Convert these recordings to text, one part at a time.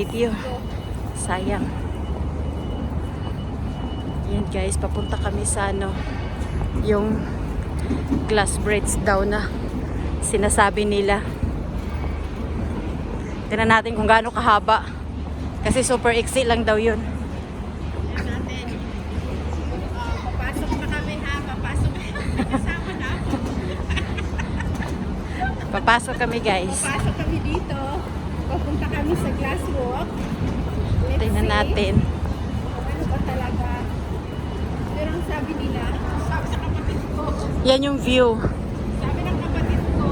Video. Sayang. Yan guys, papunta kami sa yung glass bridge daw na sinasabi nila. Tingnan natin kung gaano kahaba. Kasi super iksi lang daw yun. Papasok na kami ha, papasok. Kasama na ako. Papasok kami guys. Papasok kami dito. Papunta kami sa glass walk. Tingnan natin. Ano ba talaga? Pero ang sabi nila, sabi sa kapatid ko, Yan yung view. sabi ng kapatid ko,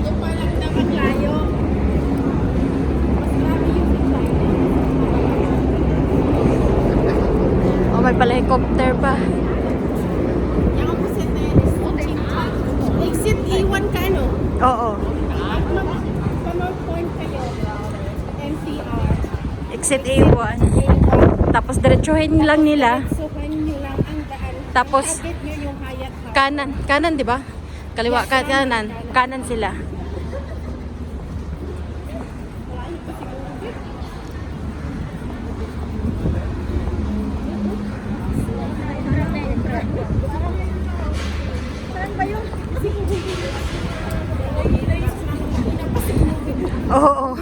yung palang na maglayo. Mas marami yung maglayo. Oh, may pala helicopter pa. Yung opposite na yun is exit E1 ka, no? Oo. Pa-North Point kayo. MTR. Exit A1. Tapos diretsuhin lang nila. Suhan nyo lang ang daan. Tapos, Target nyo yung Hyatt House. Kanan. Kanan, di ba? Kaliwa, kanan. Kanan sila. Saan ba yun? Oo.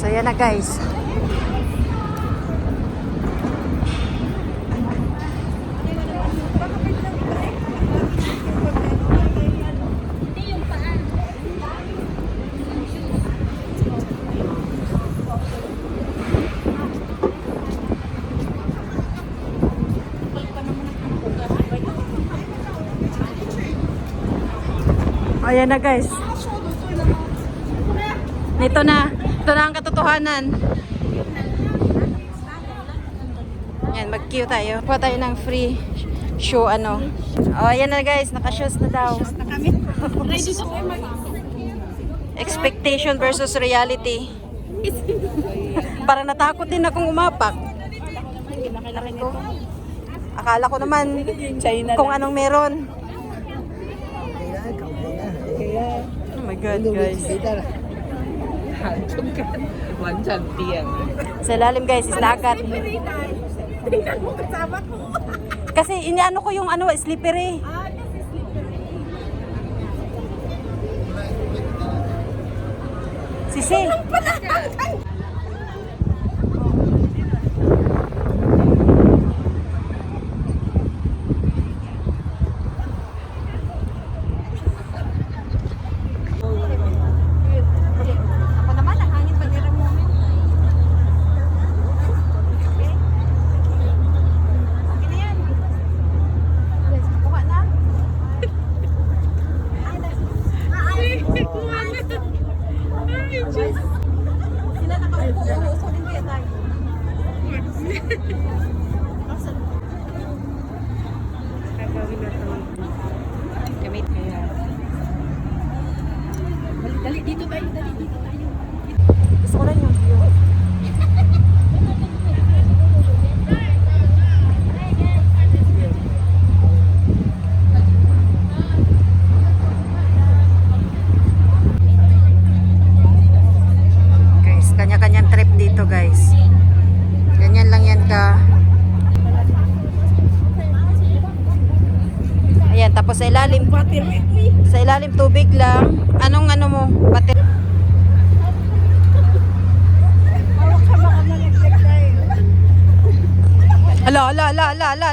So yan na guys. Ayan na guys. Ito na ang katotohanan. Yan, mag-queue tayo. Kuha tayo ng free show Oh, ayan na guys, naka-shoes na daw. Na kami. Ready na kayo mag- Expectation versus reality. Parang natakot din akong umapak. Ko. Akala ko naman kung anong meron. Oh my God, guys. Sa lalim guys, is dagat. Tingnan mo kasama ko. Kasi iniano ko yung slippery. Kasi slippery. Sisi. Ako naman, ang hangin pag nirang moment. Okay na yan. Kuha na. Sila nakaupo. So din kaya tayo. Gagawin na ito. Gamit kaya. Dali, dito tayo, dali, dito tayo. Gusto ko lang yung view. Guys, kanya-kanyang trip dito guys. Ganyan lang yan ka. Ayan, tapos sa ilalim tubig lang. Anong mo? Bater.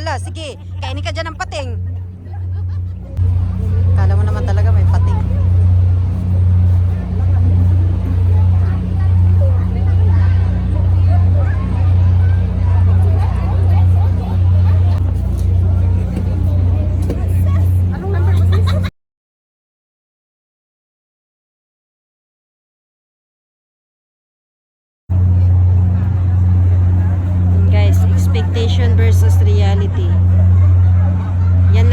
Ala. Sige, kainin ka dyan ng pating. Kala mo naman talaga may pating. Guys, expectation versus reality. Yan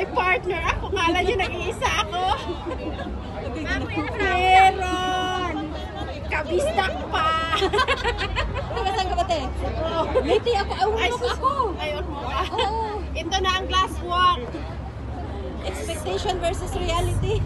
May partner ako. Kala niyo nag-iisa ako. Meron! Kabistak pa! Saan ka ba, te? Liti ako. Urok ako. Ayun mo ka. Oo. Ito na ang glass walk. Expectation versus reality.